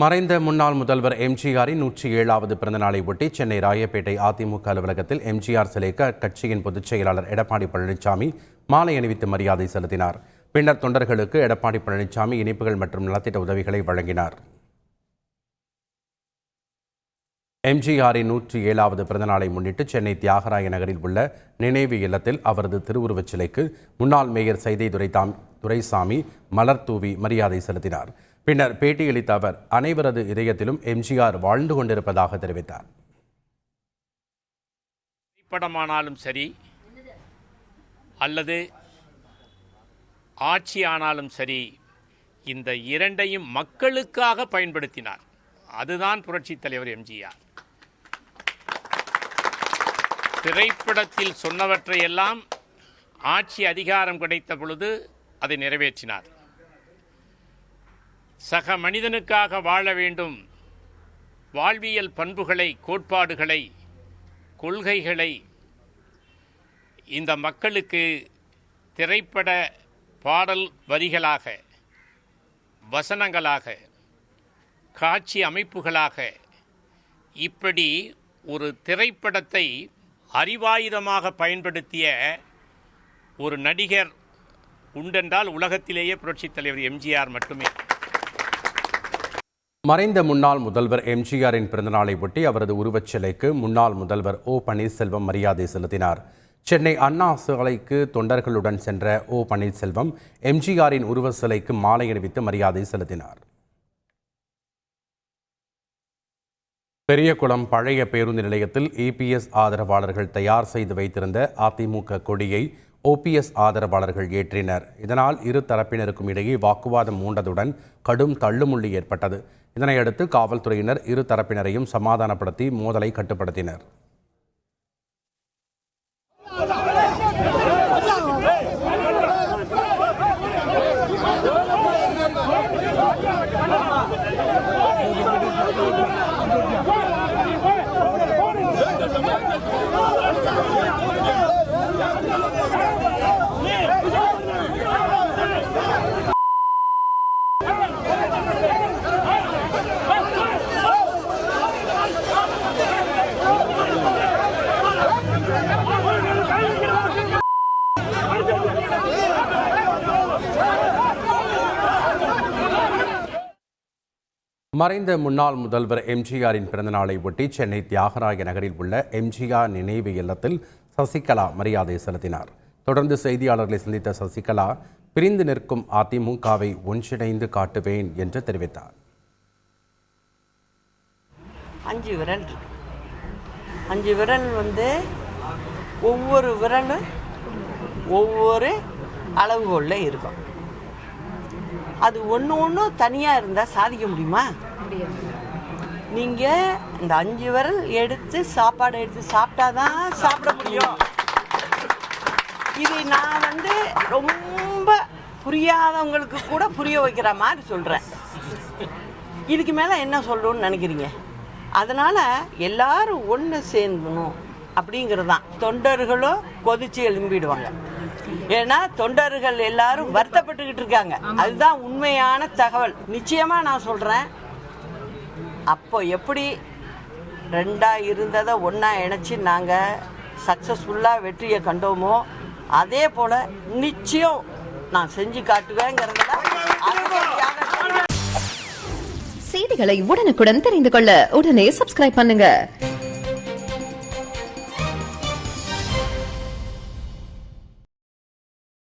மறைந்த முன்னாள் முதல்வர் எம்ஜிஆரின் 107வது பிறந்தநாளை ஒட்டி சென்னை ராயப்பேட்டை அதிமுக அலுவலகத்தில் எம்ஜிஆர் சிலைக்கு அக்கட்சியின் பொதுச் செயலாளர் எடப்பாடி பழனிசாமி மாலை அணிவித்து மரியாதை செலுத்தினார். பின்னர் தொண்டர்களுக்கு எடப்பாடி பழனிசாமி இனிப்புகள் மற்றும் நலத்திட்ட உதவிகளை வழங்கினார். எம்ஜிஆரின் 107வது பிறந்தநாளை முன்னிட்டு சென்னை தியாகராய நகரில் உள்ள நினைவு இல்லத்தில் அவரது திருவுருவச் சிலைக்கு முன்னாள் மேயர் சைதை துரைசாமி மலர் தூவி மரியாதை செலுத்தினார். பின்னர் பேட்டியளித்த அவர் அனைவரது இதயத்திலும் எம்ஜிஆர் வாழ்ந்து கொண்டிருப்பதாக தெரிவித்தார். திரைப்படமானாலும் சரி அல்லது ஆட்சி ஆனாலும் சரி, இந்த இரண்டையும் மக்களுக்காக பயன்படுத்தினார். அதுதான் புரட்சித் தலைவர் எம்ஜிஆர். திரைப்படத்தில் சொன்னவற்றையெல்லாம் ஆட்சி அதிகாரம் கிடைத்த பொழுது அதை நிறைவேற்றினார். சக மனிதனுக்காக வாழ வேண்டும், வாழ்வியல் பண்புகளை, கோட்பாடுகளை, கொள்கைகளை இந்த மக்களுக்கு திரைப்பட பாடல் வரிகளாக, வசனங்களாக, காட்சி அமைப்புகளாக, இப்படி ஒரு திரைப்படத்தை அறிவாயுதமாக பயன்படுத்திய ஒரு நடிகர் உண்டென்றால் உலகத்திலேயே புரட்சித் தலைவர் எம்ஜிஆர் மட்டுமே. மறைந்த முன்னாள் முதல்வர் எம்ஜிஆரின் பிறந்தநாளை ஒட்டி அவரது உருவச் சிலைக்கு முன்னாள் முதல்வர் ஓ பன்னீர்செல்வம் மரியாதை செலுத்தினார். சென்னை அண்ணா சாலைக்கு தொண்டர்களுடன் சென்ற ஓ பன்னீர்செல்வம் எம்ஜிஆரின் உருவ சிலைக்கு மாலை அணிவித்து மரியாதை செலுத்தினார். பெரியகுளம் பழைய பேருந்து நிலையத்தில் இபிஎஸ் ஆதரவாளர்கள் தயார் செய்து வைத்திருந்த அதிமுக கொடியை ஓபிஎஸ் ஆதரவாளர்கள் ஏற்றினர். இதனால் இரு தரப்பினருக்கும் இடையே வாக்குவாதம் மூண்டதுடன் கடும் தள்ளுமுள்ளி ஏற்பட்டது. இதனையடுத்து காவல்துறையினர் இரு தரப்பினரையும் சமாதானப்படுத்தி மோதலை கட்டுப்படுத்தினர். மறைந்த முன்னாள் முதல்வர் எம்ஜிஆரின் பிறந்தநாளை ஒட்டி சென்னை தியாகராய நகரில் உள்ள எம்ஜிஆர் நினைவு இல்லத்தில் சசிகலா மரியாதை செலுத்தினார். தொடர்ந்து செய்தியாளர்களை சந்தித்த சசிகலா, பிரிந்து நிற்கும் அதிமுகவை ஒன்றிணைந்து காட்டுவேன் என்று தெரிவித்தார். 5 விரல் ஒவ்வொரு விரலும் ஒவ்வொரு அளவுகோலில் இருக்கும். அது ஒன்று தனியாக இருந்தால் சாதிக்க முடியுமா? நீங்கள் இந்த 5 விரல் எடுத்து சாப்பாடு எடுத்து சாப்பிட்டாதான் சாப்பிட முடியும். இது நான் ரொம்ப புரியாதவங்களுக்கு கூட புரிய வைக்கிற மாதிரி சொல்கிறேன். இதுக்கு மேலே என்ன சொல்லணும்னு நினைக்கிறீங்க? அதனால் எல்லாரும் ஒன்று சேர்ந்தணும் அப்படிங்கிறது தான். தொண்டர்களும் கொதிச்சு எழும்பிடுவாங்க. ஏன்னா தொண்டர்கள் எல்லாரும் வருத்தப்பட்டுக்கிட்டு இருக்காங்க. அதுதான் உண்மையான தகவல். நிச்சயமாக நான் சொல்கிறேன், அப்போ எப்படி 2 இருந்ததை ஒன்றா இணைச்சி நாங்கள் சக்ஸஸ்ஃபுல்லாக வெற்றியை கண்டோமோ, அதே போல் நிச்சயம் நான் செஞ்சு காட்டுவேங்கிறதுல செய்திகளை உடனுக்குடன் தெரிந்து கொள்ள உடனே சப்ஸ்கிரைப் பண்ணுங்க.